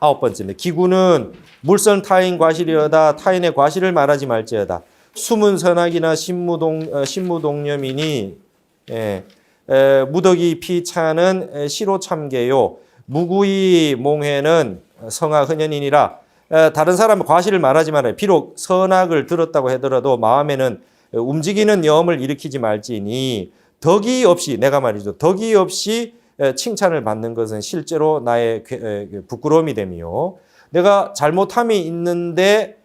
9번째입니다. 기구는 물선 타인 과실이여다 타인의 과실을 말하지 말지어다. 숨은 선악이나 신무동념이니 무덕이 피차는 시로참계요. 무구이 몽회는 성악흔연이니라. 다른 사람의 과실을 말하지 말아요. 비록 선악을 들었다고 하더라도 마음에는 움직이는 염을 일으키지 말지니 덕이 없이 내가 말이죠. 덕이 없이 칭찬을 받는 것은 실제로 나의 부끄러움이 되며 내가 잘못함이 있는데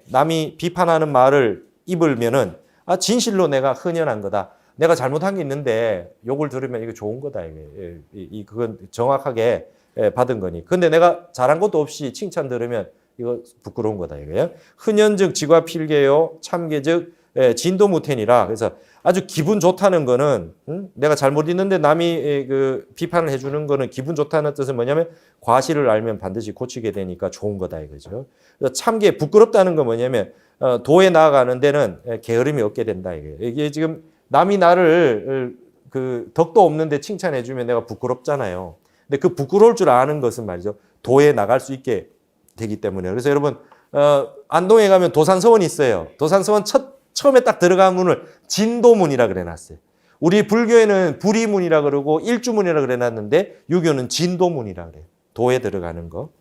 남이 비판하는 말을 입으면은 진실로 내가 흔연한 거다. 내가 잘못한 게 있는데 욕을 들으면 이거 좋은 거다. 그건 정확하게 받은 거니. 근데 내가 잘한 것도 없이 칭찬 들으면 이거 부끄러운 거다. 이거예요. 흔연즉 지과 필계요 참계즉 진도무태니라. 그래서 아주 기분 좋다는 거는 내가 잘못 있는데 남이 그 비판을 해주는 거는 기분 좋다는 뜻은 뭐냐면 과실을 알면 반드시 고치게 되니까 좋은 거다 이거죠. 참게 부끄럽다는 건 뭐냐면 도에 나아가는 데는 게으름이 없게 된다 이게 지금 남이 나를 그 덕도 없는데 칭찬해 주면 내가 부끄럽잖아요. 근데 그 부끄러울 줄 아는 것은 말이죠 도에 나갈 수 있게 되기 때문에. 그래서 여러분 안동에 가면 도산서원이 있어요. 도산서원 처음에 딱 들어간 문을 진도문이라 그래놨어요. 우리 불교에는 불이문이라 그러고 일주문이라 그래놨는데 유교는 진도문이라 그래요. 도에 들어가는 거.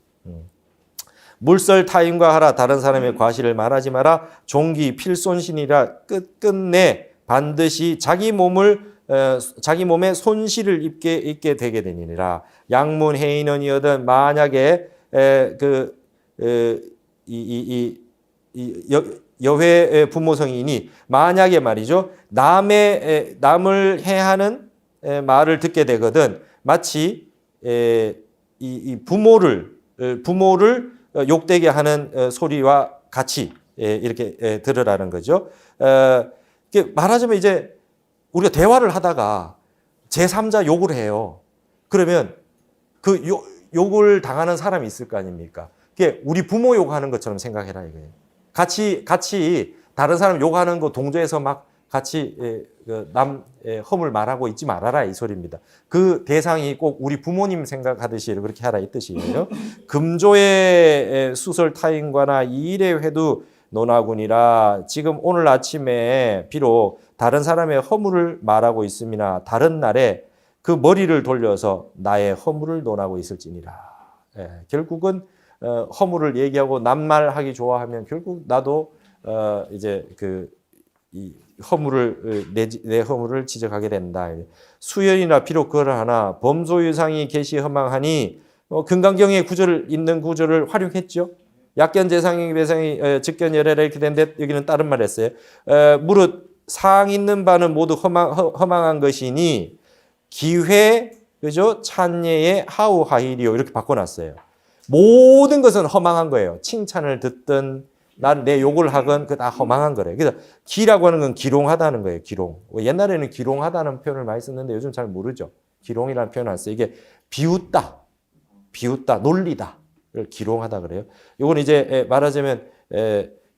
물설 타인과 하라. 다른 사람의 과실을 말하지 마라. 종기 필손신이라. 끝끝내 반드시 자기 몸에 손실을 입게 되게 되니라. 양문 해인원이여든 만약에 여회 부모성이니 만약에 말이죠 남을 해하는 말을 듣게 되거든 마치 이 부모를 욕되게 하는 소리와 같이 이렇게 들으라는 거죠. 말하자면 이제 우리가 대화를 하다가 제3자 욕을 해요. 그러면 그 욕을 당하는 사람이 있을 거 아닙니까? 그게 우리 부모 욕하는 것처럼 생각해라 이거예요. 같이 다른 사람 욕하는 거 동조해서 막 같이 남 허물 말하고 있지 말아라 이 소리입니다. 그 대상이 꼭 우리 부모님 생각하듯이 그렇게 하라 이 뜻이에요. 금조의 수설 타인과나 이일의 회도 논하구니라. 지금 오늘 아침에 비록 다른 사람의 허물을 말하고 있음이나 다른 날에 그 머리를 돌려서 나의 허물을 논하고 있을지니라. 결국은 허물을 얘기하고 남말하기 좋아하면 결국 나도 이제 이 허물을 내 허물을 지적하게 된다. 수연이나 비록 그러하나 범소유상이 계시 허망하니 금강경의 구절을 있는 구절을 활용했죠. 약견재상이 배상이 직견열애라 이렇게 되는데 여기는 다른 말 했어요. 무릇 상 있는 바는 모두 허망한 것이니 기회 그죠 찬예의 하우하이리요 이렇게 바꿔놨어요. 모든 것은 허망한 거예요. 칭찬을 듣든 난 내 욕을 하건 그 다 허망한 거래요. 그래서 기라고 하는 건 기롱하다는 거예요. 기롱. 옛날에는 기롱하다는 표현을 많이 썼는데 요즘 잘 모르죠. 기롱이라는 표현 안 써요. 이게 비웃다, 놀리다. 를 기롱하다 그래요. 이건 이제 말하자면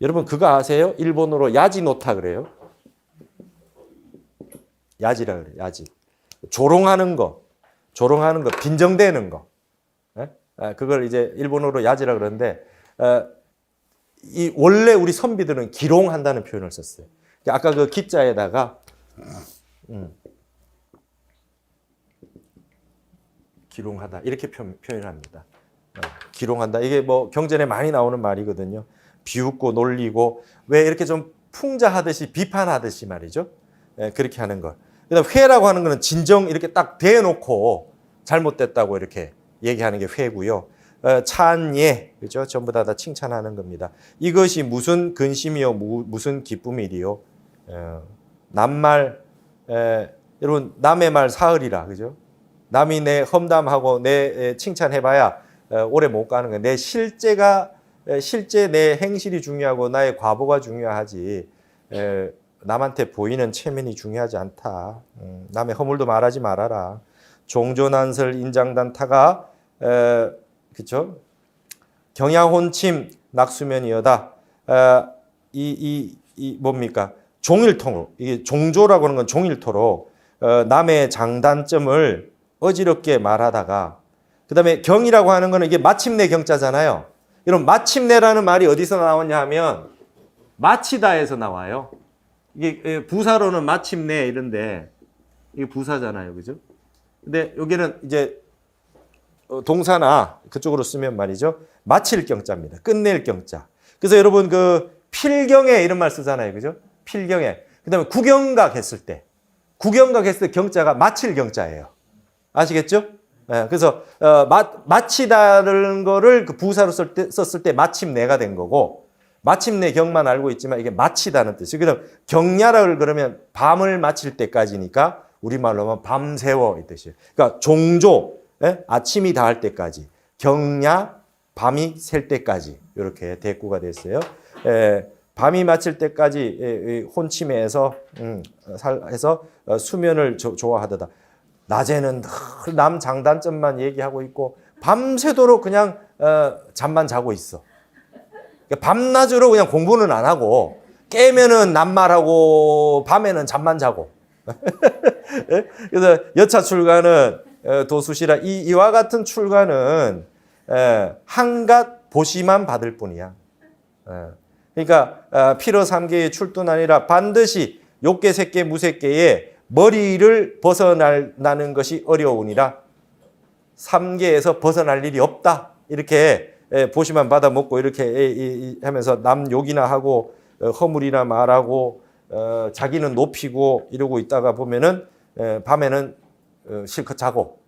여러분 그거 아세요? 일본어로 야지노타 그래요. 야지라 그래요. 야지. 조롱하는 거, 빈정대는 거. 그걸 이제 일본어로 야지라 그러는데 이 원래 우리 선비들은 기롱한다는 표현을 썼어요. 아까 그 기자에다가 기롱하다 이렇게 표현합니다. 기롱한다. 이게 뭐 경전에 많이 나오는 말이거든요. 비웃고 놀리고 왜 이렇게 좀 풍자하듯이 비판하듯이 말이죠. 그렇게 하는 거. 그다음 회라고 하는 거는 진정 이렇게 딱 대놓고 잘못됐다고 이렇게 얘기하는 게 회고요. 찬예 그죠? 전부 다 칭찬하는 겁니다. 이것이 무슨 근심이요, 무슨 기쁨이리요. 남말 여러분 남의 말 사흘이라 그죠? 남이 내 험담하고 내 칭찬해봐야 오래 못 가는 거예요. 내 실제 내 행실이 중요하고 나의 과보가 중요하지 남한테 보이는 체면이 중요하지 않다. 남의 허물도 말하지 말아라. 종조난설 인장단타가 그렇죠? 경야혼침 낙수면이여다. 이 뭡니까? 종일통으로 이게 종조라고 하는 건 종일토록 남의 장단점을 어지럽게 말하다가 그다음에 경이라고 하는 거는 이게 마침내 경자잖아요. 이런 마침내라는 말이 어디서 나왔냐 하면 마치다에서 나와요. 이게 부사로는 마침내 이런데 이게 부사잖아요. 그죠? 근데 여기는 이제 동사나 그쪽으로 쓰면 말이죠. 마칠 경자입니다. 끝낼 경자. 그래서 여러분 그 필경에 이런 말 쓰잖아요. 그죠? 필경에. 그다음에 구경각 했을 때 경자가 마칠 경자예요. 아시겠죠? 네, 그래서 마치다는 거를 그 부사로 썼을 때 마침내가 된 거고 마침내 경만 알고 있지만 이게 마치다는 뜻이에요. 그다음 경야를 그러면 밤을 마칠 때까지니까 우리말로 하면 밤새워 이 뜻이에요. 그러니까 종조 아침이 닿을 때까지 경야 밤이 셀 때까지 이렇게 대꾸가 됐어요. 밤이 마칠 때까지 혼침해서 해서 수면을 좋아하더다. 낮에는 늘 남 장단점만 얘기하고 있고 밤새도록 그냥 잠만 자고 있어. 그러니까 밤낮으로 그냥 공부는 안 하고 깨면은 낱말하고 밤에는 잠만 자고. 그래서 여차 출가는 도수시라 이와 같은 출가는 한갓 보시만 받을 뿐이야. 그러니까 피러 삼계의 출두는 아니라 반드시 욕계 색계 무색계에 머리를 벗어나는 것이 어려우니라. 삼계에서 벗어날 일이 없다. 이렇게 보시만 받아 먹고 이렇게 하면서 남 욕이나 하고 허물이나 말하고 자기는 높이고 이러고 있다가 보면은 밤에는 실컷 자고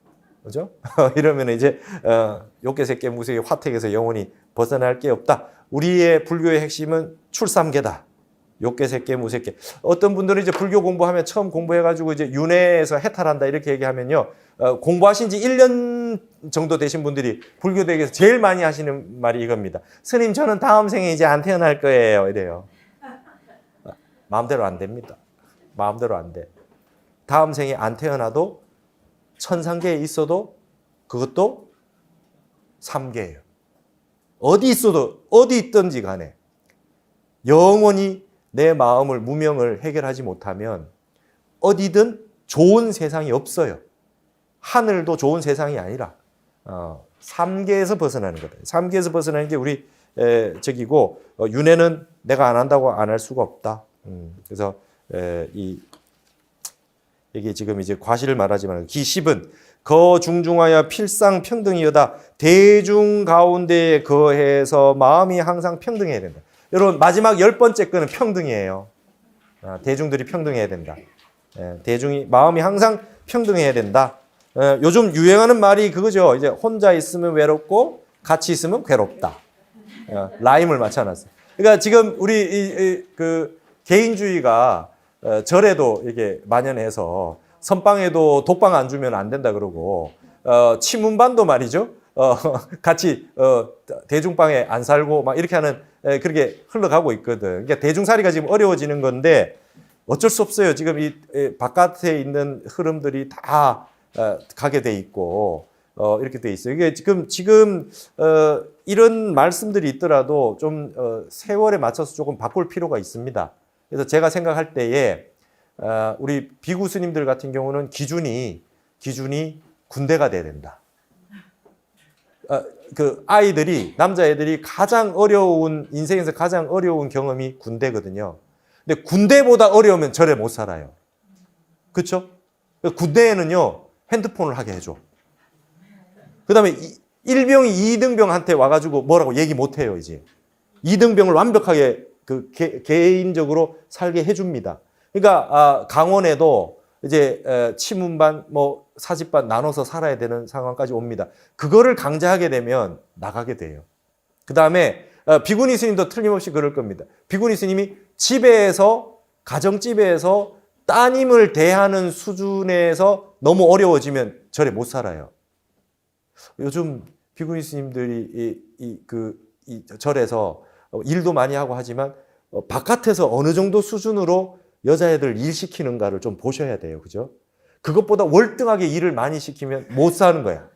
그죠? 이러면 이제 욕계 색계 무색계 화택에서 영원히 벗어날 게 없다. 우리의 불교의 핵심은 출삼계다. 욕계 색계 무색계. 어떤 분들은 이제 불교 공부하면 처음 공부해가지고 이제 윤회에서 해탈한다 이렇게 얘기하면요. 공부하신 지 1년 정도 되신 분들이 불교대에서 제일 많이 하시는 말이 이겁니다. 스님 저는 다음 생에 이제 안 태어날 거예요. 이래요. 마음대로 안 됩니다. 마음대로 안 돼. 다음 생에 안 태어나도 천상계에 있어도 그것도 삼계예요. 어디 있어도 어디 있든지 간에 영원히 내 마음을 무명을 해결하지 못하면 어디든 좋은 세상이 없어요. 하늘도 좋은 세상이 아니라 삼계에서 벗어나는 거다. 삼계에서 벗어나는 게 우리 적이고 윤회는 내가 안 한다고 안 할 수가 없다. 그래서 이게 지금 이제 과실을 말하지만 기십은 거중중하여 필상 평등이여다. 대중 가운데에 거해서 마음이 항상 평등해야 된다. 여러분 마지막 10번째 거는 평등이에요. 대중들이 평등해야 된다. 대중이 마음이 항상 평등해야 된다. 요즘 유행하는 말이 그거죠. 이제 혼자 있으면 외롭고 같이 있으면 괴롭다. 라임을 맞춰놨어요. 그러니까 지금 우리 그 개인주의가 절에도 이게 만연해서 선방에도 독방 안 주면 안 된다 그러고 치문반도 말이죠. 같이 대중방에 안 살고 막 이렇게 하는 그렇게 흘러가고 있거든. 그러니까 대중살이가 지금 어려워지는 건데 어쩔 수 없어요. 지금 이 바깥에 있는 흐름들이 다 가게 돼 있고 이렇게 돼 있어요. 이게 지금 이런 말씀들이 있더라도 좀 세월에 맞춰서 조금 바꿀 필요가 있습니다. 그래서 제가 생각할 때에 우리 비구 스님들 같은 경우는 기준이 군대가 돼야 된다. 그 아이들이 남자애들이 가장 어려운 인생에서 가장 어려운 경험이 군대거든요. 근데 군대보다 어려우면 절에 못 살아요. 그렇죠? 군대에는요 핸드폰을 하게 해줘. 그다음에 1병이 2등병한테 와가지고 뭐라고 얘기 못 해요 이제. 2등병을 완벽하게 그 개인적으로 살게 해줍니다. 그러니까 강원에도 이제 치문반 뭐 사집반 나눠서 살아야 되는 상황까지 옵니다. 그거를 강제하게 되면 나가게 돼요. 그 다음에 비구니 스님도 틀림없이 그럴 겁니다. 비구니 스님이 집에서 가정집에서 따님을 대하는 수준에서 너무 어려워지면 절에 못 살아요. 요즘 비구니 스님들이 이 절에서 일도 많이 하고 하지만 바깥에서 어느 정도 수준으로 여자애들 일 시키는가를 좀 보셔야 돼요. 그죠? 그것보다 월등하게 일을 많이 시키면 못 사는 거야.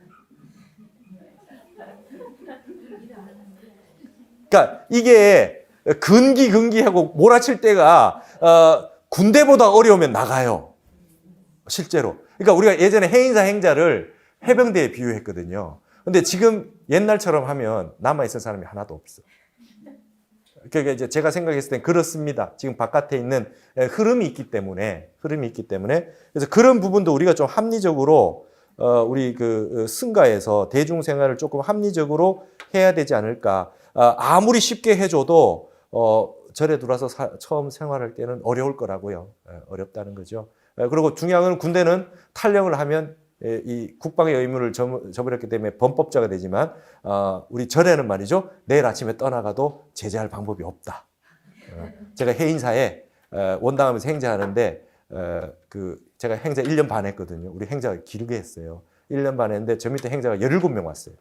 그러니까 이게 근기하고 몰아칠 때가 군대보다 어려우면 나가요. 실제로. 그러니까 우리가 예전에 해인사 행자를 해병대에 비유했거든요. 근데 지금 옛날처럼 하면 남아있을 사람이 하나도 없어. 그러니까 이제 제가 생각했을 땐 그렇습니다. 지금 바깥에 있는 흐름이 있기 때문에 그래서 그런 부분도 우리가 좀 합리적으로 우리 그 승가에서 대중생활을 조금 합리적으로 해야 되지 않을까. 아무리 쉽게 해줘도 절에 들어와서 처음 생활할 때는 어려울 거라고요. 어렵다는 거죠. 그리고 중요한 건 군대는 탈영을 하면 이 국방의 의무를 저버렸기 때문에 범법자가 되지만 우리 절에는 말이죠. 내일 아침에 떠나가도 제재할 방법이 없다. 제가 해인사에 원당하면서 행자하는데 제가 행자 1년 반 했거든요. 우리 행자가 길게 했어요. 1년 반 했는데 저 밑에 행자가 17명 왔어요.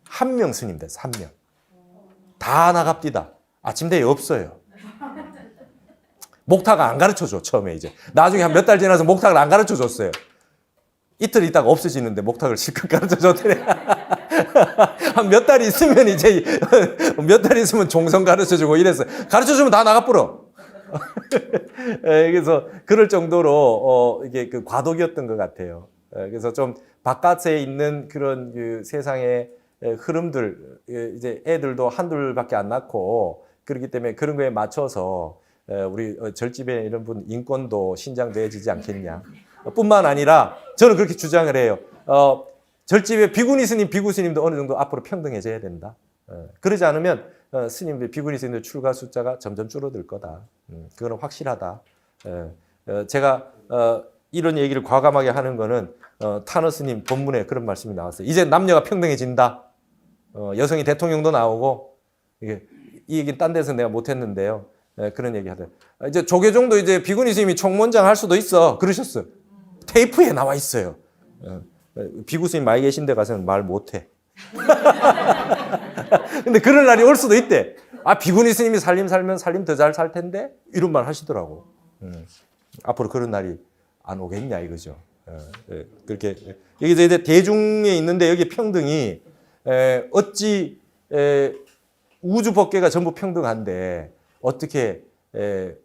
1명 스님 됐어. 1명. 다 나갑디다. 아침대에 없어요. 목탁을 안 가르쳐줘. 처음에 이제. 나중에 한 몇 달 지나서 목탁을 안 가르쳐줬어요. 이틀 있다가 없어지는데 목탁을 실컷 가르쳐줬더니 한 몇 달 있으면 이제 몇 달 있으면 종성 가르쳐주고 이랬어요. 가르쳐주면 다 나가버려. 그래서 그럴 정도로 이게 그 과도기였던 것 같아요. 그래서 좀 바깥에 있는 그런 그 세상의 흐름들 이제 애들도 한둘밖에 안 낳고 그렇기 때문에 그런 거에 맞춰서 우리 절집에 이런 분 인권도 신장돼지지 않겠냐. 뿐만 아니라 저는 그렇게 주장을 해요. 절집에 비구니 스님, 비구 스님도 어느 정도 앞으로 평등해져야 된다. 그러지 않으면 스님들, 비구니 스님들 출가 숫자가 점점 줄어들 거다. 그거는 확실하다. 제가 이런 얘기를 과감하게 하는 거는 타너 스님 본문에 그런 말씀이 나왔어요. 이제 남녀가 평등해진다. 여성이 대통령도 나오고 이게 이 얘기는 딴 데서 내가 못했는데요. 그런 얘기 하더라고요. 이제 조계종도 이제 비구니 스님이 총무원장 할 수도 있어. 그러셨어요. 테이프에 나와 있어요. 비구 스님 많이 계신 데 가서는 말 못해. 근데 그럴 날이 올 수도 있대. 비구니 스님이 살면 더 잘 살 텐데? 이런 말 하시더라고. 앞으로 그런 날이 안 오겠냐 이거죠. 그렇게 여기서 이제 대중에 있는데 여기 평등이 어찌 우주 법계가 전부 평등한데 어떻게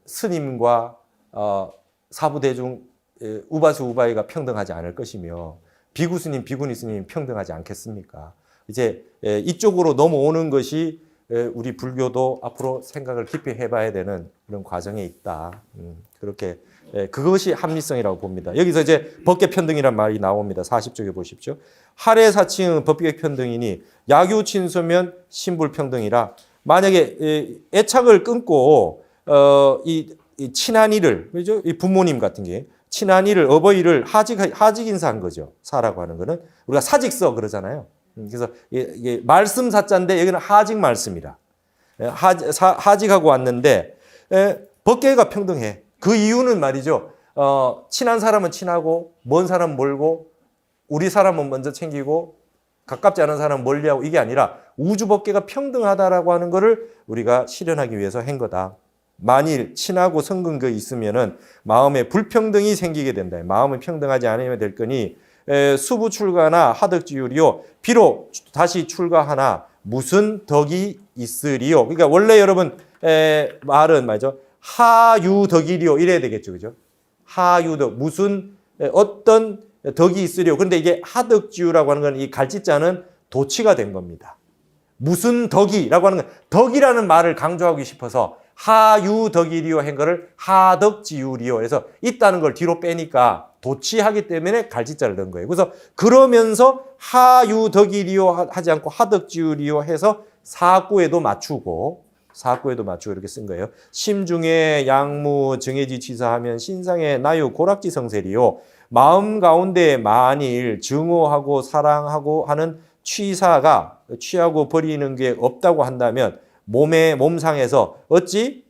스님과 사부 대중 우바수 우바이가 평등하지 않을 것이며 비구 스님 비구니 스님 평등하지 않겠습니까? 이제 이쪽으로 넘어오는 것이 우리 불교도 앞으로 생각을 깊이 해봐야 되는 그런 과정에 있다. 그렇게 그것이 합리성이라고 봅니다. 여기서 이제 법계 평등이란 말이 나옵니다. 40쪽에 보십시오. 하례 사칭은 법계 평등이니 야규 친소면 신불 평등이라. 만약에 애착을 끊고 이 친한이를 그죠? 이 부모님 같은 게 친한이를 어버이를 하직 인사한 거죠. 사라고 하는 거는 우리가 사직서 그러잖아요. 그래서 이게 말씀 사자인데 여기는 하직 말씀이라. 하직하고 왔는데 법계가 평등해. 그 이유는 말이죠. 친한 사람은 친하고 먼 사람은 멀고 우리 사람은 먼저 챙기고 가깝지 않은 사람은 멀리하고 이게 아니라 우주법계가 평등하다라고 하는 것을 우리가 실현하기 위해서 한 거다. 만일 친하고 성근거 있으면은 마음에 불평등이 생기게 된다. 마음은 평등하지 않으면 될 거니 수부 출가나 하덕지율이요. 비록 다시 출가하나 무슨 덕이 있으리요. 그러니까 원래 여러분 말은 말이죠. 하유덕이리요. 이래야 되겠죠. 그죠? 하유덕. 무슨 어떤 덕이 있으리요. 그런데 이게 하덕지유라고 하는 건 이 갈짓자는 도치가 된 겁니다. 무슨 덕이라고 하는 건 덕이라는 말을 강조하고 싶어서 하유덕이리요 한 거를 하덕지유리요. 그래서 있다는 걸 뒤로 빼니까 도치하기 때문에 갈짓자를 넣은 거예요. 그래서 그러면서 하유덕이리요 하지 않고 하덕지유리요 해서 사구에도 맞추고 이렇게 쓴 거예요. 심중에 양무 정해지 치사하면 신상에 나유 고락지 성셀이요. 마음 가운데 만일 증오하고 사랑하고 하는 취사가 취하고 버리는 게 없다고 한다면 몸상에서 어찌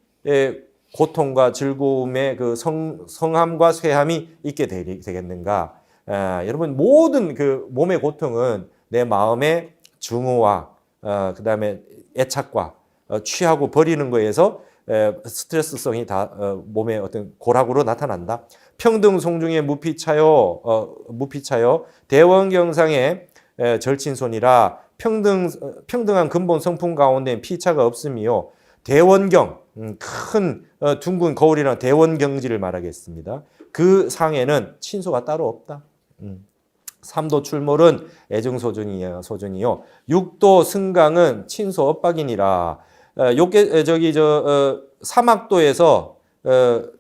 고통과 즐거움의 그 성함과 쇠함이 있게 되겠는가? 여러분 모든 그 몸의 고통은 내 마음의 증오와 그다음에 애착과 취하고 버리는 거에서 스트레스성이 다 몸의 어떤 고락으로 나타난다. 평등 송중에 무피차요 대원경상의 절친손이라 평등한 근본 성품 가운데 피차가 없으며 대원경 큰 둥근 거울이나 대원경지를 말하겠습니다. 그 상에는 친소가 따로 없다. 삼도 출몰은 애증소준이요. 육도 승강은 친소 엇박이니라. 사막도에서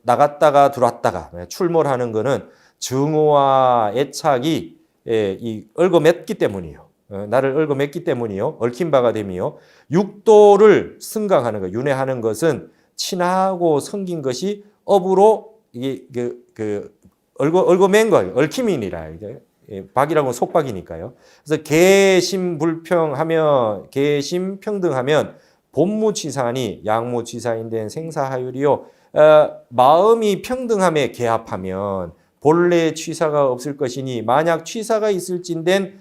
나갔다가 들어왔다가 출몰하는 거는 증오와 애착이 얽어맸기 때문이요. 나를 얽어맸기 때문이요. 얽힌 바가 됨이요. 육도를 승강하는 것, 윤회하는 것은 친하고 성긴 것이 업으로 이게 얽어맨 거예요. 얽힘이니라. 박이라고 속박이니까요. 그래서 계심평등하면 본무치사니 양무치사인된 생사하율이요. 마음이 평등함에 개합하면 본래 취사가 없을 것이니 만약 취사가 있을진된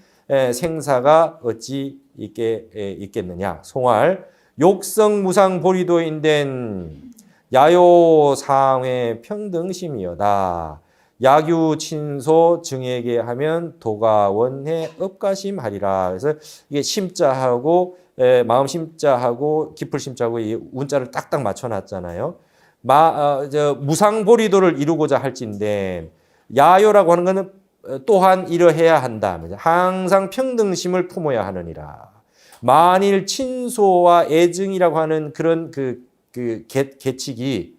생사가 어찌 있겠느냐. 송할 욕성무상보리도인된 야요상회 평등심이여다. 야규친소 증에게 하면 도가원해 업가심하리라. 그래서 이게 심자하고 마음 심자하고 깊을 심자하고 이 운자를 딱딱 맞춰놨잖아요. 무상보리도를 이루고자 할진데 야요라고 하는 것은 또한 이러해야 한다. 항상 평등심을 품어야 하느니라. 만일 친소와 애증이라고 하는 그런 계칙이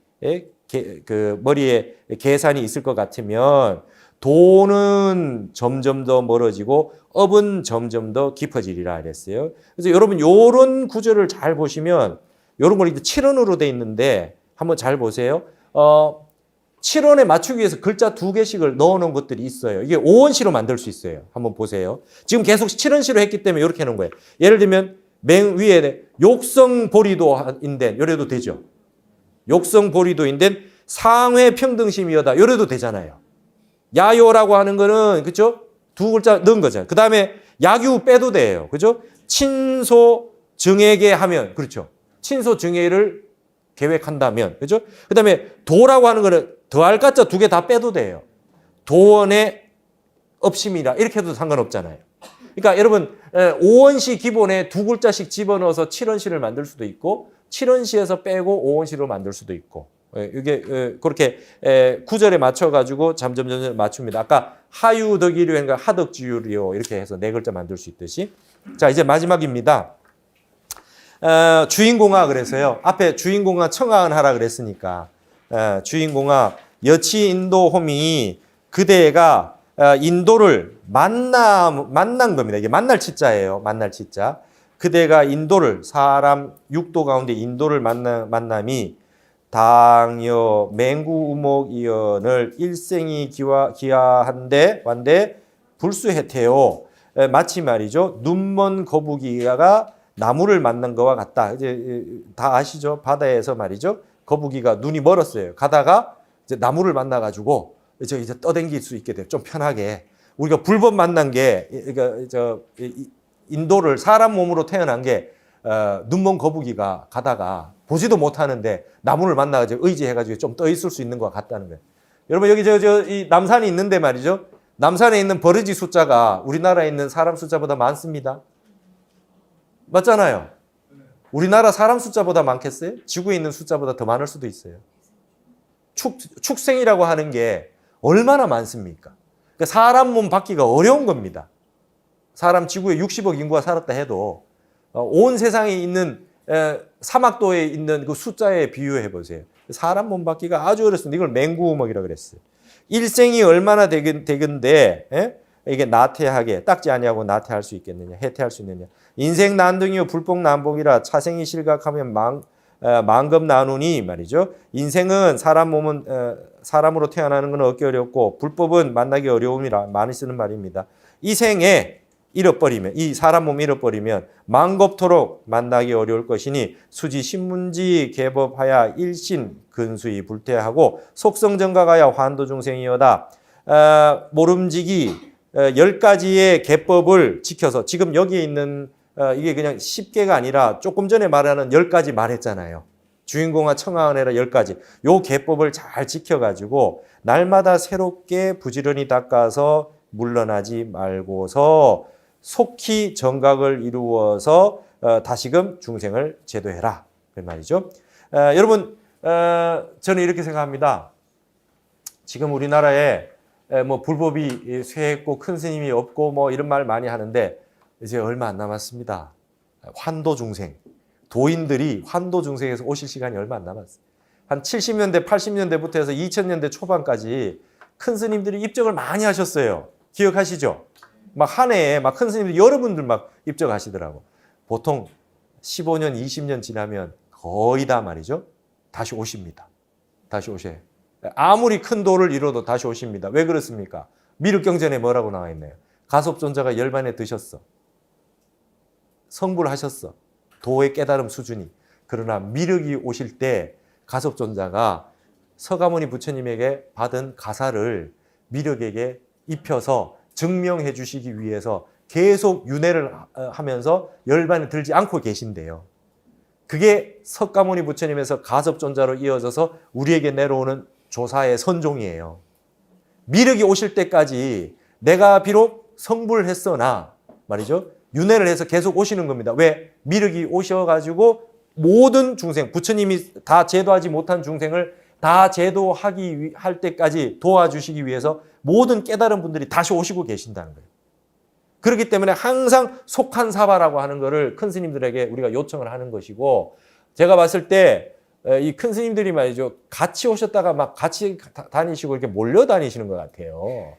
머리에 계산이 있을 것 같으면 도는 점점 더 멀어지고 업은 점점 더 깊어지리라 그랬어요. 그래서 여러분 요런 구절을 잘 보시면 요런 걸 7원으로 돼 있는데 한번 잘 보세요. 7원에 맞추기 위해서 글자 2개씩을 넣어 놓은 것들이 있어요. 이게 5원시로 만들 수 있어요. 한번 보세요. 지금 계속 7원시로 했기 때문에 이렇게 해 놓은 거예요. 예를 들면 맨 위에 욕성보리도인데 이래도 되죠. 욕성보리도인데 상회평등심이여다. 이래도 되잖아요. 야요라고 하는 거는 그렇죠? 2글자 넣은 거잖아요. 그 다음에 야규 빼도 돼요. 그렇죠? 친소 증에게 하면 그렇죠. 친소 증에를 계획한다면 그렇죠? 그 다음에 도라고 하는 거는 더할 가짜 2개 다 빼도 돼요. 도원의 업심이라 이렇게 해도 상관없잖아요. 그러니까 여러분 5원시 기본에 2글자씩 집어넣어서 7원시를 만들 수도 있고 7원시에서 빼고 5원시로 만들 수도 있고 이게 그렇게 구절에 맞춰가지고 점점 맞춥니다. 아까 하유덕이류 하니까 하덕지유리요 이렇게 해서 4글자 만들 수 있듯이. 자 이제 마지막입니다. 주인공아 그래서요. 앞에 주인공아 청하은 하라 그랬으니까 주인공아 여치인도 호미 그대가 인도를 만난 겁니다. 이게 만날 치자예요. 만날 치자. 그대가 인도를 사람 육도 가운데 인도를 만남이 당여 맹구우목이언을 일생이 기하한데 완데 불수해태요. 마치 말이죠. 눈먼 거북이가 나무를 만난 것과 같다. 이제 다 아시죠? 바다에서 말이죠. 거북이가 눈이 멀었어요. 가다가 이제 나무를 만나가지고 이제 떠댕길 수 있게 돼요. 좀 편하게. 우리가 불법 만난 게 인도를 사람 몸으로 태어난 게 눈먼 거북이가 가다가 보지도 못하는데 나무를 만나가지고 의지해가지고 좀 떠 있을 수 있는 것 같다는 거예요. 여러분 여기 이 남산이 있는데 말이죠. 남산에 있는 버러지 숫자가 우리나라에 있는 사람 숫자보다 많습니다. 맞잖아요. 우리나라 사람 숫자보다 많겠어요? 지구에 있는 숫자보다 더 많을 수도 있어요. 축생이라고 하는 게 얼마나 많습니까? 그러니까 사람 몸 받기가 어려운 겁니다. 사람 지구에 60억 인구가 살았다 해도 온 세상에 있는 사막도에 있는 그 숫자에 비유해 보세요. 사람 몸 받기가 아주 어렵습니다. 이걸 맹구우먹이라고 그랬어요. 일생이 얼마나 되건데 이게 나태하게 딱지 아니하고 나태할 수 있겠느냐, 해태할 수 있느냐. 인생 난등이요 불복난복이라 차생이 실각하면 만급 나누니 말이죠. 인생은 사람으로 태어나는 건 얻기 어렵고 불법은 만나기 어려움이라 많이 쓰는 말입니다. 이 생에 잃어버리면 이 사람 몸 잃어버리면 만겁토록 만나기 어려울 것이니 수지 신문지 개법하야 일신 근수히 불태하고 속성정각하야 환도중생이여다. 모름지기 10가지의 개법을 지켜서 지금 여기에 있는 이게 그냥 10개가 아니라 조금 전에 말하는 10가지 말했잖아요. 주인공과 청하은혜라 10가지. 요 개법을 잘 지켜가지고 날마다 새롭게 부지런히 닦아서 물러나지 말고서 속히 정각을 이루어서 다시금 중생을 제도해라. 그 말이죠. 여러분 저는 이렇게 생각합니다. 지금 우리나라에 뭐 불법이 쇠했고 큰 스님이 없고 뭐 이런 말 많이 하는데 이제 얼마 안 남았습니다. 환도 중생. 도인들이 환도 중생에서 오실 시간이 얼마 안 남았어요. 한 70년대, 80년대부터 해서 2000년대 초반까지 큰 스님들이 입적을 많이 하셨어요. 기억하시죠? 막 한 해에 막 큰 스님들 여러분들 막 입적하시더라고. 보통 15년, 20년 지나면 거의 다 말이죠. 다시 오십니다. 다시 오셔요. 아무리 큰 도를 이뤄도 다시 오십니다. 왜 그렇습니까? 미륵경전에 뭐라고 나와 있나요? 가섭존자가 열반에 드셨어. 성불 하셨어. 도의 깨달음 수준이. 그러나 미륵이 오실 때 가섭존자가 서가모니 부처님에게 받은 가사를 미륵에게 입혀서 증명해 주시기 위해서 계속 윤회를 하면서 열반에 들지 않고 계신대요. 그게 석가모니 부처님에서 가섭존자로 이어져서 우리에게 내려오는 조사의 선종이에요. 미륵이 오실 때까지 내가 비록 성불했으나 말이죠. 윤회를 해서 계속 오시는 겁니다. 왜? 미륵이 오셔가지고 모든 중생, 부처님이 다 제도하지 못한 중생을 다 제도하기 할 때까지 도와주시기 위해서 모든 깨달은 분들이 다시 오시고 계신다는 거예요. 그렇기 때문에 항상 속한 사바라고 하는 것을 큰 스님들에게 우리가 요청을 하는 것이고, 제가 봤을 때 이 큰 스님들이 말이죠. 같이 오셨다가 막 같이 다니시고 이렇게 몰려 다니시는 것 같아요.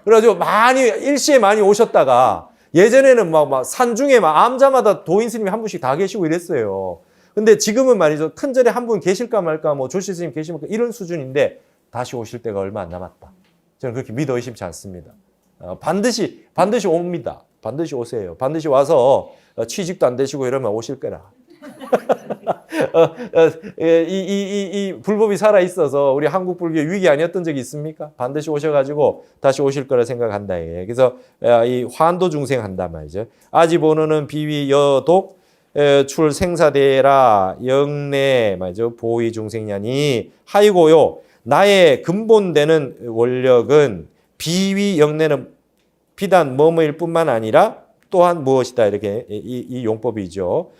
그래가지고 많이, 일시에 많이 오셨다가 예전에는 막 산중에 막 암자마다 도인 스님이 한 분씩 다 계시고 이랬어요. 근데 지금은 말이죠. 큰 절에 한 분 계실까 말까, 뭐 조실 스님 계시면 이런 수준인데 다시 오실 때가 얼마 안 남았다. 저는 그렇게 믿어 의심치 않습니다. 반드시 옵니다. 반드시 오세요. 반드시 와서 취직도 안 되시고 이러면 오실 거라. 이 불법이 살아 있어서 우리 한국 불교에 위기 아니었던 적이 있습니까? 반드시 오셔가지고 다시 오실 거라 생각한다. 그래서 이 환도 중생 한다 말이죠. 아지보노는 비위 여독 출 생사대라 영내 말이죠. 보위 중생냐니 하이고요. 나의 근본되는 원력은 비위 영내는 비단 뭐뭐일 뿐만 아니라 또한 무엇이다. 이렇게 이 용법이죠.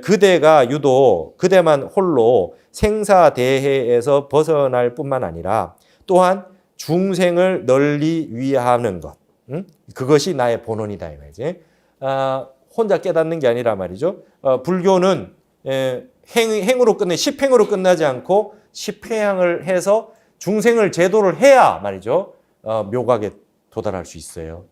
그대가 유독 그대만 홀로 생사대해에서 벗어날 뿐만 아니라 또한 중생을 널리 위하는 것. 그것이 나의 본원이다. 이거지. 혼자 깨닫는 게 아니라 말이죠. 불교는 행으로 끝내, 십행으로 끝나지 않고 십회향을 해서 중생을 제도를 해야 말이죠. 묘각에 도달할 수 있어요.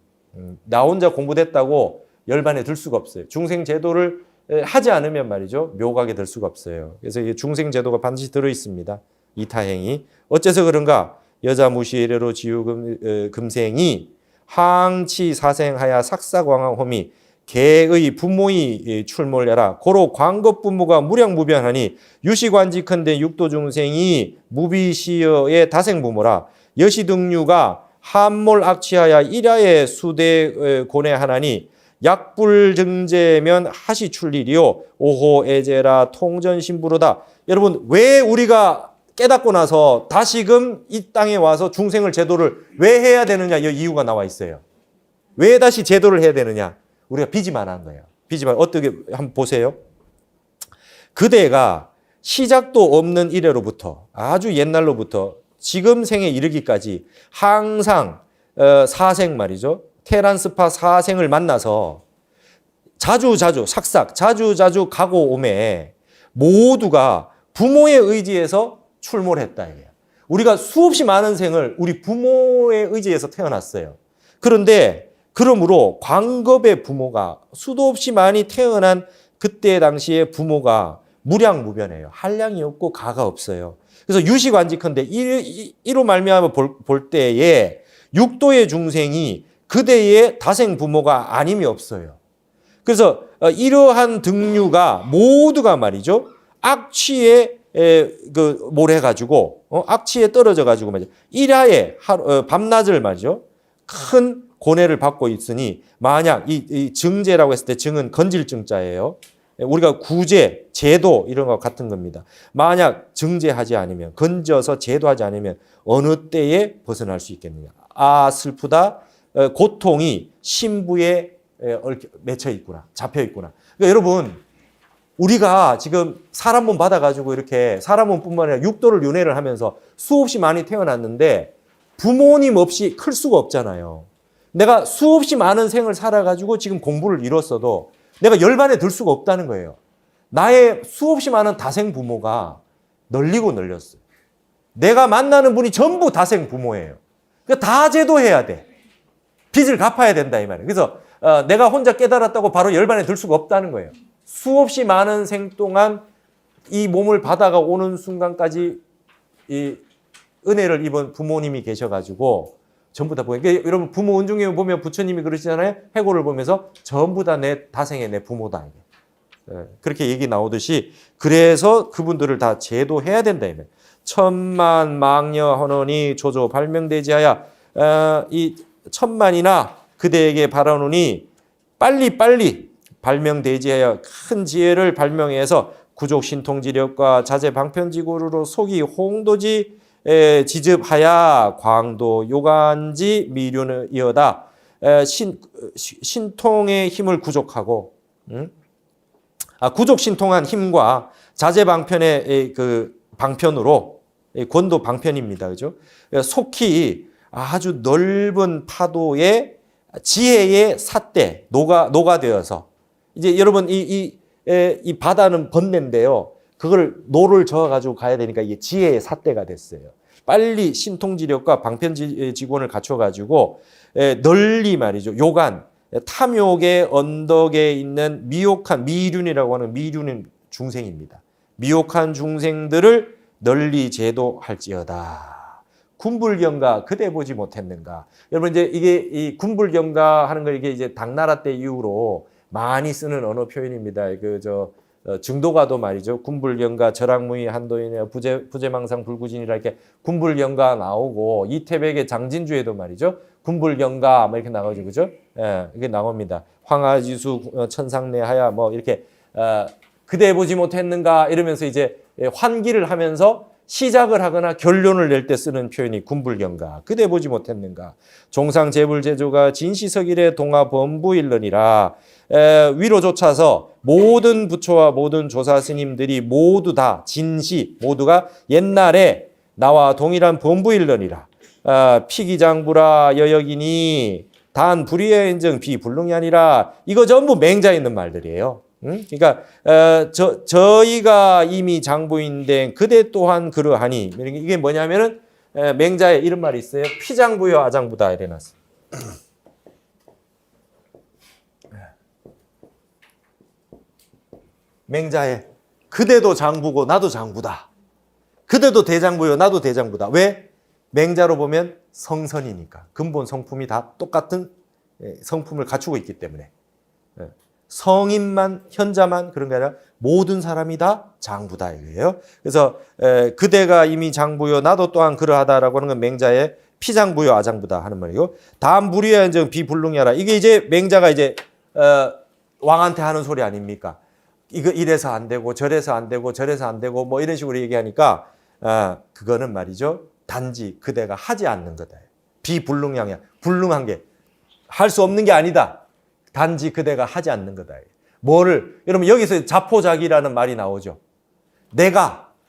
나 혼자 공부됐다고 열반에 들 수가 없어요. 중생 제도를 하지 않으면 말이죠. 묘각에 들 수가 없어요. 그래서 이 중생 제도가 반드시 들어 있습니다. 이타행이. 어째서 그런가? 여자 무시래로 지유 금생이 항치 사생하야 삭사광왕 호미 개의 부모이 출몰해라. 고로 광급 부모가 무량무변하니 유시관직한데 육도 중생이 무비시여의 다생 부모라. 여시등류가 함몰 악취하야 일야의 수대 고뇌하나니 약불증제면 하시 출리리요 오호 애제라 통전신부로다. 여러분, 왜 우리가 깨닫고 나서 다시금 이 땅에 와서 중생을 제도를 왜 해야 되느냐, 이 이유가 나와 있어요. 왜 다시 제도를 해야 되느냐? 우리가 빚이만 한 거예요. 빚이만. 어떻게 한번 보세요. 그대가 시작도 없는 이래로부터 아주 옛날로부터 지금 생에 이르기까지 항상 사생 말이죠. 테란스파 사생을 만나서 자주 삭삭 자주 가고 오매 모두가 부모의 의지에서 출몰했다. 이게요. 우리가 수없이 많은 생을 우리 부모의 의지에서 태어났어요. 그런데 그러므로 광겁의 부모가 수도 없이 많이 태어난 그때 당시의 부모가 무량무변해요. 한량이 없고 가가 없어요. 그래서 유시관직한데 이로 말미암아 볼 때에 육도의 중생이 그대의 다생 부모가 아님이 없어요. 그래서 이러한 등류가 모두가 말이죠. 악취에 몰해가지고 악취에 떨어져가지고 말이죠. 일하에 밤낮을 말이죠. 큰 고뇌를 받고 있으니 만약 이 증제라고 했을 때 증은 건질 증자예요. 우리가 구제, 제도 이런 것 같은 겁니다. 만약 증제하지 않으면 건져서 제도하지 않으면 어느 때에 벗어날 수 있겠느냐. 아 슬프다. 고통이 신부에 맺혀 있구나. 잡혀 있구나. 그러니까 여러분 우리가 지금 사람 몸 받아가지고 이렇게 사람 몸뿐만 아니라 육도를 윤회를 하면서 수없이 많이 태어났는데 부모님 없이 클 수가 없잖아요. 내가 수없이 많은 생을 살아가지고 지금 공부를 이뤘어도 내가 열반에 들 수가 없다는 거예요. 나의 수없이 많은 다생 부모가 널리고 널렸어요. 내가 만나는 분이 전부 다생 부모예요. 그러니까 다 제도해야 돼. 빚을 갚아야 된다 이 말이에요. 그래서 내가 혼자 깨달았다고 바로 열반에 들 수가 없다는 거예요. 수없이 많은 생 동안 이 몸을 받아가 오는 순간까지 이 은혜를 입은 부모님이 계셔가지고 전부 다 보여요. 그러니까 여러분 부모 은중에 보면 부처님이 그러시잖아요. 해고를 보면서 전부 다 내 다생의 내 부모다. 그렇게 얘기 나오듯이 그래서 그분들을 다 제도해야 된다. 천만 망녀 헌원이 조조 발명되지하야 이 천만이나 그대에게 바라노니 빨리빨리 발명되지하여 큰 지혜를 발명해서 구족 신통지력과 자재 방편지고루로 속이 홍도지 지즙하야 광도 요간지 미륜이여다. 신통의 힘을 구족하고 구족 신통한 힘과 자재 방편의 그 방편으로 권도 방편입니다. 그죠? 속히 아주 넓은 파도의 지혜의 삿대 녹아되어서 이제 여러분 이 바다는 번뇌인데요. 그걸 노를 저어가지고 가야 되니까 이게 지혜의 삿대가 됐어요. 빨리 신통지력과 방편지권을 갖춰가지고 널리 말이죠. 요간, 탐욕의 언덕에 있는 미혹한 미륜이라고 하는 미륜은 중생입니다. 미혹한 중생들을 널리 제도할지어다. 군불경가 그대 보지 못했는가. 여러분 이제 이게 이 군불경가 하는 걸 이게 이제 당나라 때 이후로 많이 쓰는 언어 표현입니다. 증도가도 말이죠. 군불경가 절악무의 한도인의 부재망상 불구진이라 이렇게 군불경가 나오고 이태백의 장진주에도 말이죠. 군불경가 뭐 이렇게 나가죠, 그죠? 예, 이게 나옵니다. 황하지수 천상내하야 뭐 이렇게 그대 보지 못했는가 이러면서 이제 환기를 하면서 시작을 하거나 결론을 낼 때 쓰는 표현이 군불경가. 그대 보지 못했는가. 종상재불제조가 진시석일의 동화범부일러니라. 위로조차서 모든 부처와 모든 조사 스님들이 모두 다 진시 모두가 옛날에 나와 동일한 범부일러니라. 피기장부라 여역이니 단 불의의 인정 비불능이 아니라 이거 전부 맹자에 있는 말들이에요. 그러니까 저희가 이미 장부인데 그대 또한 그러하니 이게 뭐냐면은 맹자에 이런 말이 있어요. 피장부여 아장부다 이래놨어요. 맹자에 그대도 장부고 나도 장부다. 그대도 대장부요 나도 대장부다. 왜? 맹자로 보면 성선이니까 근본 성품이 다 똑같은 성품을 갖추고 있기 때문에. 성인만 현자만 그런 게 아니라 모든 사람이 다 장부다 이거예요. 그래서 그대가 이미 장부요 나도 또한 그러하다라고 하는 건 맹자의 피장부요 아장부다 하는 말이고 다음 불의의 인정 비불능이하라. 이게 이제 맹자가 이제 왕한테 하는 소리 아닙니까? 이거 이래서 안 되고 저래서 안 되고 저래서 안 되고 뭐 이런 식으로 얘기하니까 그거는 말이죠. 단지 그대가 하지 않는 거다. 비불능이야. 불능한 게 할 수 없는 게 아니다. 단지 그대가 하지 않는 거다. 뭐를 여러분 여기서 자포자기라는 말이 나오죠.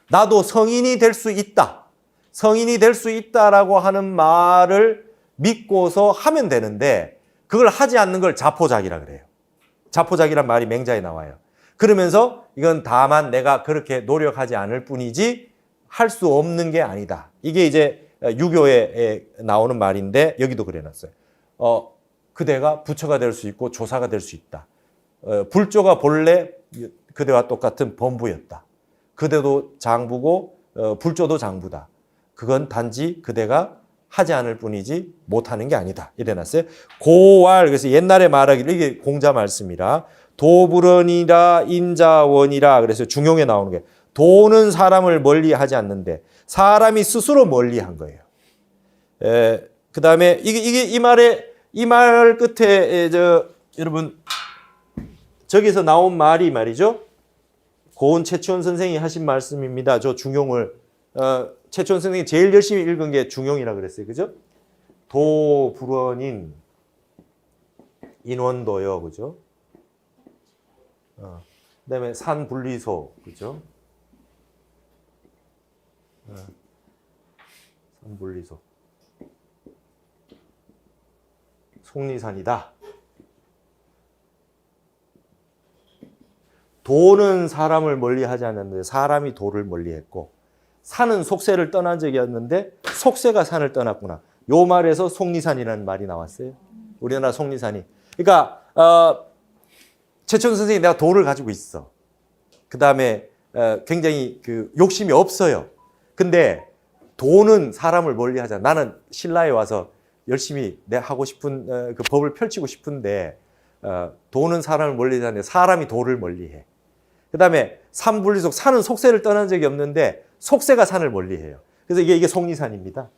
나도 성인이 될 수 있다. 성인이 될 수 있다라고 하는 말을 믿고서 하면 되는데 그걸 하지 않는 걸 자포자기라 그래요. 자포자기란 말이 맹자에 나와요. 그러면서 이건 다만 내가 그렇게 노력하지 않을 뿐이지 할 수 없는 게 아니다. 이게 이제 유교에 나오는 말인데 여기도 그래놨어요. 그대가 부처가 될 수 있고 조사가 될 수 있다. 불조가 본래 그대와 똑같은 범부였다. 그대도 장부고 불조도 장부다. 그건 단지 그대가 하지 않을 뿐이지 못하는 게 아니다. 이래놨어요. 고왈 그래서 옛날에 말하기를 이게 공자 말씀이라 도불언이라 인자원이라 그래서 중용에 나오는 게 도는 사람을 멀리하지 않는데 사람이 스스로 멀리한 거예요. 그 다음에 이게 이 말 끝에 여러분 저기서 나온 말이 말이죠. 고은 최치원 선생이 하신 말씀입니다. 저 중용을 최치원 선생이 제일 열심히 읽은 게 중용이라 그랬어요. 그죠? 도불언인 인원도요. 그죠? 그다음에 산분리소. 그죠? 산분리소. 속리산이다. 도는 사람을 멀리하지 않았는데 사람이 도를 멀리했고, 산은 속세를 떠난 적이었는데 속세가 산을 떠났구나. 요 말에서 속리산이라는 말이 나왔어요. 우리나라 속리산이. 그러니까 최천 선생이 내가 도를 가지고 있어. 그 다음에 굉장히 그 욕심이 없어요. 근데 도는 사람을 멀리하자. 나는 신라에 와서 열심히 내 하고 싶은 그 법을 펼치고 싶은데 도는 사람을 멀리하는데 사람이 도를 멀리해. 그 다음에 산분리속, 산은 속세를 떠난 적이 없는데 속세가 산을 멀리해요. 그래서 이게 속리산입니다.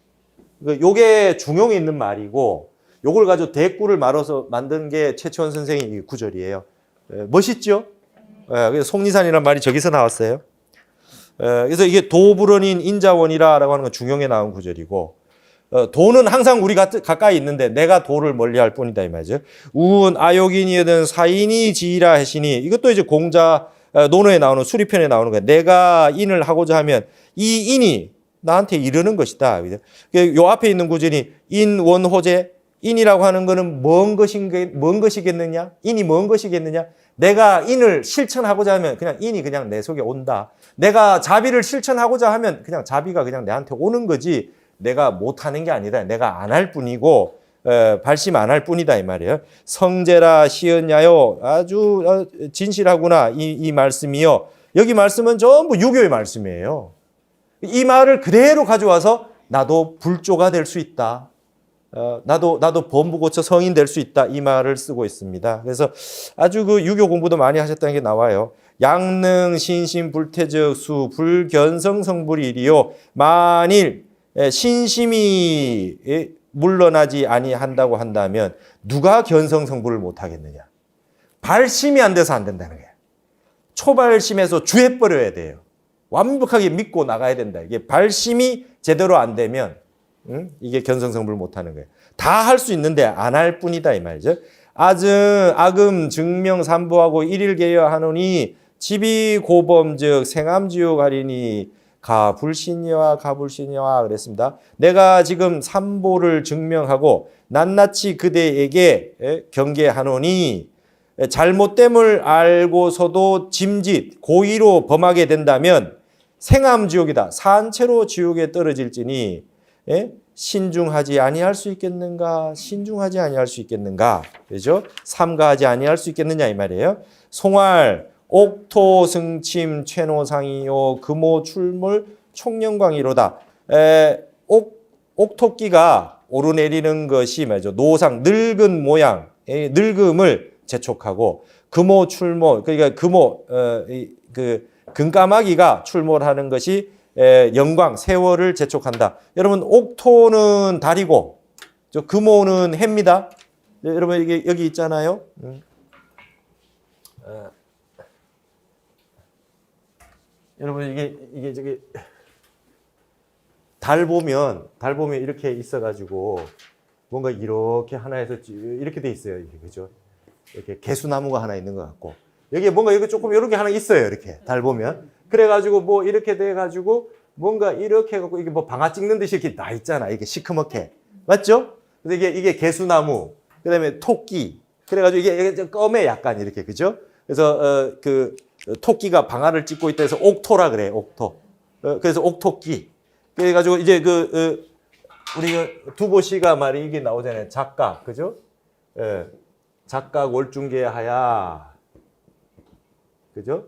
요게 중용에 있는 말이고, 요걸 가지고 대꾸를 말아서 만든 게 최치원 선생의 이 구절이에요. 멋있죠? 그래서 속리산이라는 말이 저기서 나왔어요. 그래서 이게 도불원인 인자원이라고 하는 건 중용에 나온 구절이고, 도는 항상 우리 가까이 있는데 내가 도를 멀리할 뿐이다 이 말이죠. 우은 아욕인이든 사인이 지이라 하시니, 이것도 이제 공자 논어에 나오는 수리편에 나오는 거예요. 내가 인을 하고자 하면 이 인이 나한테 이르는 것이다. 요 앞에 있는 구절이 인원호재, 인이라고 하는 거는 뭔 것이겠느냐? 인이 뭔 것이겠느냐? 내가 인을 실천하고자 하면 그냥 인이 그냥 내 속에 온다. 내가 자비를 실천하고자 하면 그냥 자비가 그냥 내한테 오는 거지, 내가 못하는 게 아니다. 내가 안 할 뿐이고 발심 안 할 뿐이다 이 말이에요. 성제라 시언야요. 아주 진실하구나 이 말씀이요. 여기 말씀은 전부 유교의 말씀이에요. 이 말을 그대로 가져와서 나도 불조가 될 수 있다. 나도 범부 고쳐 성인 될 수 있다. 이 말을 쓰고 있습니다. 그래서 아주 그 유교 공부도 많이 하셨다는 게 나와요. 양능 신심 불태적 수 불견성 성불이리요. 만일 신심이 물러나지 아니한다고 한다면 누가 견성 성불을 못 하겠느냐? 발심이 안 돼서 안 된다는 거예요. 초발심에서 주해버려야 돼요. 완벽하게 믿고 나가야 된다. 이게 발심이 제대로 안 되면 이게 견성성불 못하는 거예요. 다 할 수 있는데 안 할 뿐이다 이 말이죠. 악음 증명 삼보하고 일일계여 하노니 집이 고범즉 생암지옥 하리니 가불신이와 가불신이와 그랬습니다. 내가 지금 삼보를 증명하고 낱낱이 그대에게 경계하노니 잘못됨을 알고서도 짐짓 고의로 범하게 된다면 생암지옥이다. 산채로 지옥에 떨어질지니 신중하지 아니할 수 있겠는가? 신중하지 아니할 수 있겠는가? 그죠? 삼가하지 아니할 수 있겠느냐 이 말이에요. 송알 옥토 승침 최노상이요 금오 출몰 총령광이로다. 옥토끼가 오르내리는 것이 말이죠. 노상 늙은 모양, 늙음을 재촉하고 금오 출몰, 그러니까 금오 그 금까마귀가 출몰하는 것이 영광 세월을 재촉한다. 여러분 옥토는 달이고 저 금오는 해입니다. 여러분 이게 여기 있잖아요. 여러분 이게 저기 달 보면 이렇게 있어가지고 뭔가 이렇게 하나에서 이렇게 돼 있어요. 이렇게 그죠? 이렇게 개수나무가 하나 있는 것 같고 여기에 뭔가 이렇게 조금 이렇게 하나 있어요. 이렇게 달 보면 그래가지고 뭐 이렇게 돼가지고 뭔가 이렇게 해갖고 이게 뭐 방아 찍는 듯이 이렇게 나 있잖아. 이게 시커멓게 맞죠? 그래서 이게 개수나무 그다음에 토끼 그래가지고 이게 껌에 약간 이렇게 그죠? 그래서 그 토끼가 방아를 찍고 있다 해서 옥토라 그래. 옥토. 그래서 옥토끼. 그래가지고 이제 우리 두보 씨가 말이 이게 나오잖아요. 작각 그죠? 작각 월중계하야 그죠?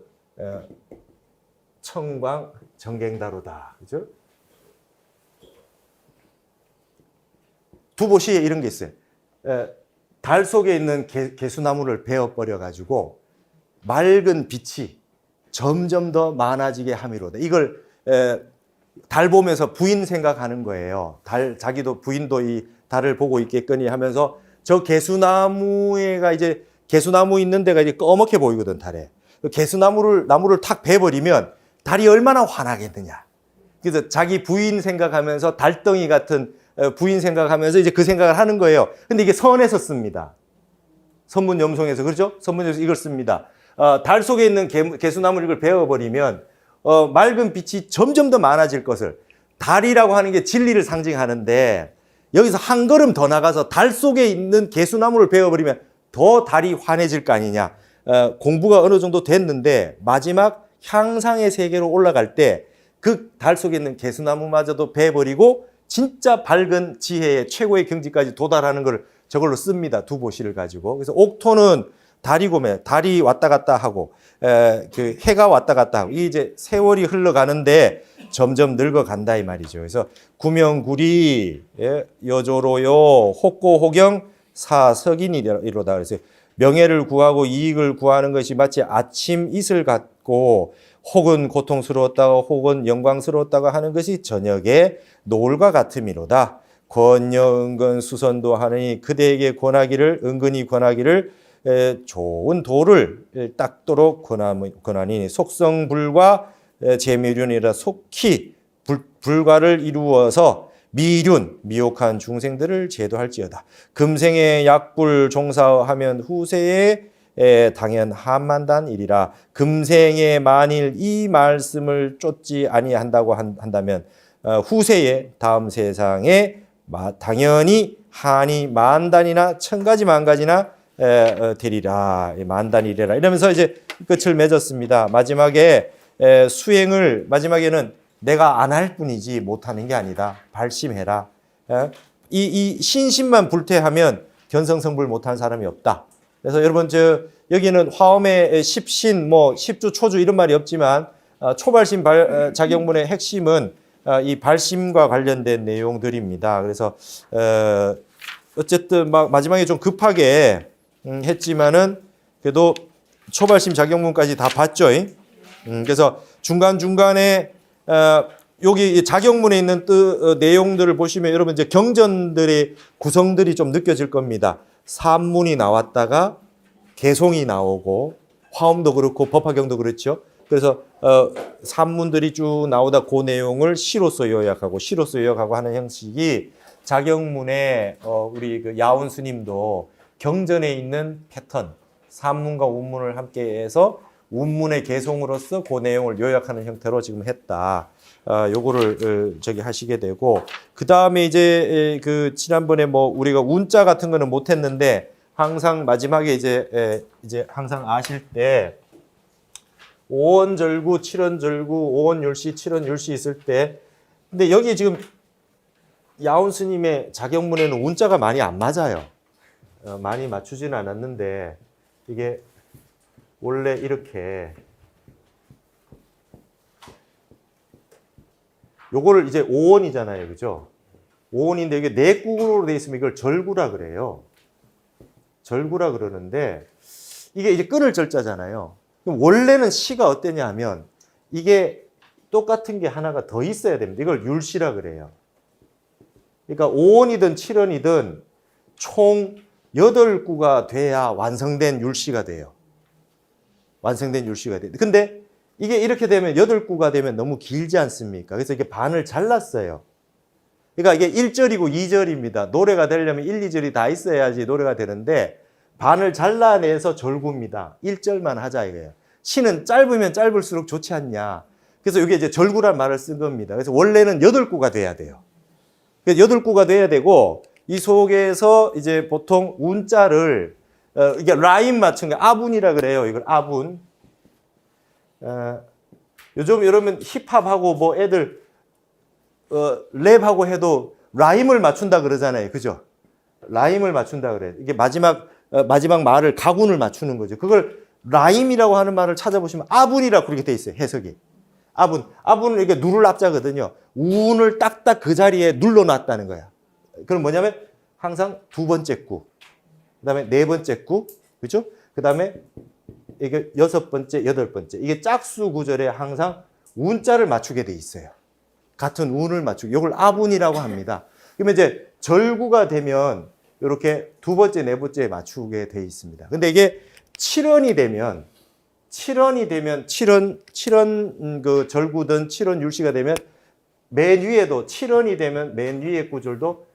청광 정갱다루다 그죠? 두보 씨에 이런 게 있어요. 달 속에 있는 개수나무를 베어버려 가지고 맑은 빛이 점점 더 많아지게 함이로다. 이걸 달 보면서 부인 생각하는 거예요. 자기도 부인도 이 달을 보고 있겠거니 하면서 저 개수나무가 이제 개수나무 있는 데가 이제 꺼멓게 보이거든 달에. 나무를 탁 베버리면 달이 얼마나 환하겠느냐. 그래서 자기 부인 생각하면서 달덩이 같은 부인 생각하면서 이제 그 생각을 하는 거예요. 근데 이게 선에서 씁니다. 선문염송에서 그렇죠? 선문에서 이걸 씁니다. 달 속에 있는 개수나무를 이걸 베어버리면 맑은 빛이 점점 더 많아질 것을 달이라고 하는 게 진리를 상징하는데 여기서 한 걸음 더 나가서 달 속에 있는 개수나무를 베어버리면 더 달이 환해질 거 아니냐. 공부가 어느 정도 됐는데 마지막 향상의 세계로 올라갈 때 그 달 속에 있는 개수나무마저도 베어버리고 진짜 밝은 지혜의 최고의 경지까지 도달하는 걸 저걸로 씁니다. 두보시를 가지고. 그래서 옥토는 달이고매, 달이 왔다 갔다 하고 그 해가 왔다 갔다 하고 이 이제 세월이 흘러가는데 점점 늙어간다 이 말이죠. 그래서 구명구리, 여조로요, 혹고호경, 사석인이로다. 그래서 명예를 구하고 이익을 구하는 것이 마치 아침 이슬 같고 혹은 고통스러웠다가 혹은 영광스러웠다가 하는 것이 저녁의 노을과 같음이로다. 권여은근 수선도 하느니 그대에게 권하기를 은근히 권하기를 좋은 도를 닦도록 권하니 속성불과 재미륜이라 속히 불과를 이루어서 미혹한 중생들을 제도할지어다. 금생에 약불 종사하면 후세에 당연 한만단이리라. 금생에 만일 이 말씀을 쫓지 아니한다고 한다면 후세에 다음 세상에 당연히 한이 만단이나 천가지 만가지나 되리라. 만단이래라. 이러면서 이제 끝을 맺었습니다. 마지막에 수행을 마지막에는 내가 안 할 뿐이지 못하는 게 아니다. 발심해라. 이 신심만 불태하면 견성성불 못하는 사람이 없다. 그래서 여러분 여기는 화엄의 십신, 십주, 초주 이런 말이 없지만 초발심 자경문의 핵심은 이 발심과 관련된 내용들입니다. 그래서 어쨌든 마지막에 좀 급하게 했지만은 그래도 초발심 자경문까지 다 봤죠. 그래서 중간중간에 여기 자경문에 있는 내용들을 보시면 여러분 이제 경전들의 구성들이 좀 느껴질 겁니다. 산문이 나왔다가 개송이 나오고 화엄도 그렇고 법화경도 그렇죠. 그래서 산문들이 쭉 나오다 그 내용을 시로서 요약하고 시로서 요약하고 하는 형식이 자경문에 우리 그 야온 스님도 경전에 있는 패턴 산문과 운문을 함께해서 운문의 개송으로서 그 내용을 요약하는 형태로 지금 했다. 요거를 하시게 되고 그 다음에 이제 그 지난번에 우리가 운자 같은 거는 못했는데 항상 마지막에 이제 항상 아실 때 오원절구, 칠원절구, 오원율시, 칠원율시 있을 때 근데 여기 지금 야온 스님의 자경문에는 운자가 많이 안 맞아요. 많이 맞추지는 않았는데 이게 원래 이렇게 요거를 이제 오원이잖아요. 그죠? 오원인데 이게 내구로 돼 있으면 이걸 절구라 그래요. 절구라 그러는데 이게 이제 끊을 절자잖아요. 그럼 원래는 시가 어땠냐 하면 이게 똑같은 게 하나가 더 있어야 됩니다. 이걸 율시라 그래요. 그러니까 5원이든 7원이든 총 8구가 돼야 완성된 율시가 돼요. 완성된 율시가 돼요. 근데 이게 이렇게 되면 8구가 되면 너무 길지 않습니까? 그래서 이게 반을 잘랐어요. 그러니까 이게 1절이고 2절입니다. 노래가 되려면 1, 2절이 다 있어야지 노래가 되는데 반을 잘라내서 절구입니다. 1절만 하자 이거예요. 시는 짧으면 짧을수록 좋지 않냐. 그래서 이게 이제 절구란 말을 쓴 겁니다. 그래서 원래는 8구가 돼야 돼요. 그래서 8구가 돼야 되고 이 속에서 이제 보통 운자를 이게 라임 맞춘 게 아분이라 그래요. 이걸 아분. 요즘 여러분 힙합하고 애들 랩하고 해도 라임을 맞춘다 그러잖아요. 그죠? 라임을 맞춘다 그래요. 이게 마지막 말을 가군을 맞추는 거죠. 그걸 라임이라고 하는 말을 찾아보시면 아분이라고 그렇게 돼 있어요. 해석이. 아분은 이게 누를 앞자거든요. 운을 딱딱 그 자리에 눌러놨다는 거야. 그럼 뭐냐면 항상 2번째 구, 그 다음에 4번째 구, 그죠? 그 다음에 이게 6번째, 8번째. 이게 짝수 구절에 항상 운자를 맞추게 돼 있어요. 같은 운을 맞추고. 이걸 아분이라고 합니다. 그러면 이제 절구가 되면 이렇게 2번째, 4번째에 맞추게 돼 있습니다. 근데 이게 7원이 되면 7원 그 절구든 7원 율시가 되면 맨 위에도 7원이 되면 맨 위에 구절도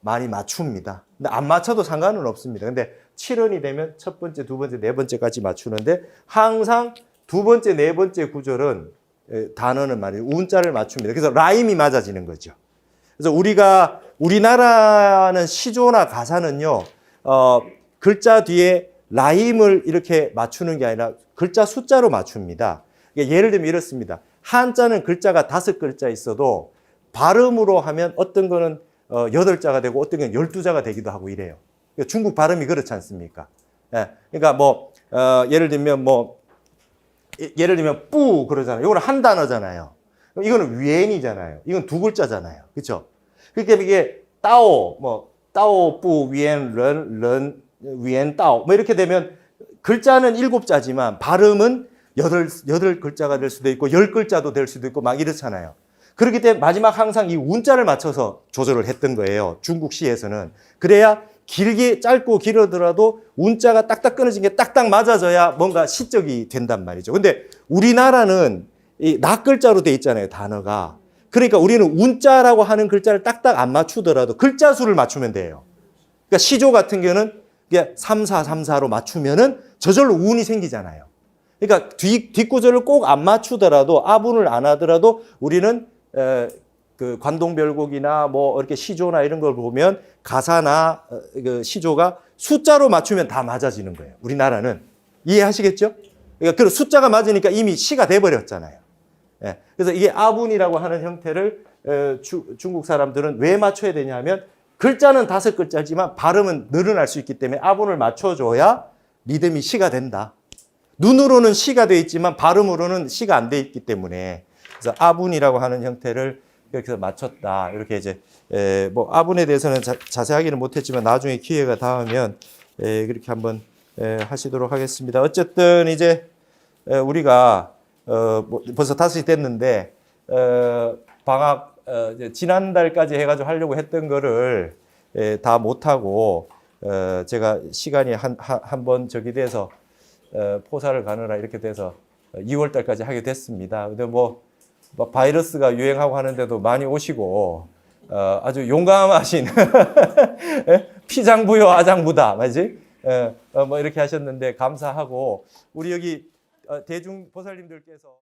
많이 맞춥니다. 근데 안 맞춰도 상관은 없습니다. 근데 7원이 되면 첫 번째, 두 번째, 네 번째까지 맞추는데 항상 2번째, 4번째 구절은 단어는 말이에요. 운자를 맞춥니다. 그래서 라임이 맞아지는 거죠. 그래서 우리가 우리나라는 시조나 가사는요, 글자 뒤에 라임을 이렇게 맞추는 게 아니라 글자 숫자로 맞춥니다. 예를 들면 이렇습니다. 한자는 글자가 5글자 있어도 발음으로 하면 어떤 거는 8자가 되고 어떤 건 12자가 되기도 하고 이래요. 중국 발음이 그렇지 않습니까? 예, 그러니까 예를 들면 뿌 그러잖아요. 이거는 한 단어잖아요. 이거는 위엔이잖아요. 이건 2글자잖아요. 그렇죠? 그렇기 때문에 이게 따오 뿌 위엔 런 위엔 따오 이렇게 되면 글자는 7자지만 발음은 8글자가 될 수도 있고 10글자도 될 수도 있고 막 이렇잖아요. 그렇기 때문에 마지막 항상 이 운자를 맞춰서 조절을 했던 거예요. 중국 시에서는. 그래야 길게 짧고 길어더라도 운자가 딱딱 끊어진 게 딱딱 맞아져야 뭔가 시적이 된단 말이죠. 근데 우리나라는 이 낱글자로 돼 있잖아요, 단어가. 그러니까 우리는 운자라고 하는 글자를 딱딱 안 맞추더라도 글자 수를 맞추면 돼요. 그러니까 시조 같은 경우는 3, 4, 3, 4로 맞추면은 저절로 운이 생기잖아요. 그러니까 뒷구절을 꼭 안 맞추더라도 아분을 안 하더라도 우리는 그 관동별곡이나 이렇게 시조나 이런 걸 보면 가사나 그 시조가 숫자로 맞추면 다 맞아지는 거예요. 우리나라는. 이해하시겠죠? 그러니까 그 숫자가 맞으니까 이미 시가 돼버렸잖아요. 예. 그래서 이게 아분이라고 하는 형태를 중국 사람들은 왜 맞춰야 되냐 하면 글자는 5글자지만 발음은 늘어날 수 있기 때문에 아분을 맞춰줘야 리듬이 시가 된다. 눈으로는 시가 돼 있지만 발음으로는 시가 안 돼 있기 때문에 그래서 아분이라고 하는 형태를 이렇게 해서 맞췄다. 이렇게 이제 아분에 대해서는 자세하게는 못했지만 나중에 기회가 닿으면 그렇게 한번 하시도록 하겠습니다. 어쨌든 이제 우리가 벌써 5시 됐는데 방학 지난달까지 해가지고 하려고 했던 거를 다 못하고 제가 시간이 한 번 저기 돼서 포사를 가느라 이렇게 돼서 2월 달까지 하게 됐습니다. 근데 바이러스가 유행하고 하는데도 많이 오시고 아주 용감하신 피장부요 아장부다 맞지? 이렇게 하셨는데 감사하고 우리 여기 대중 보살님들께서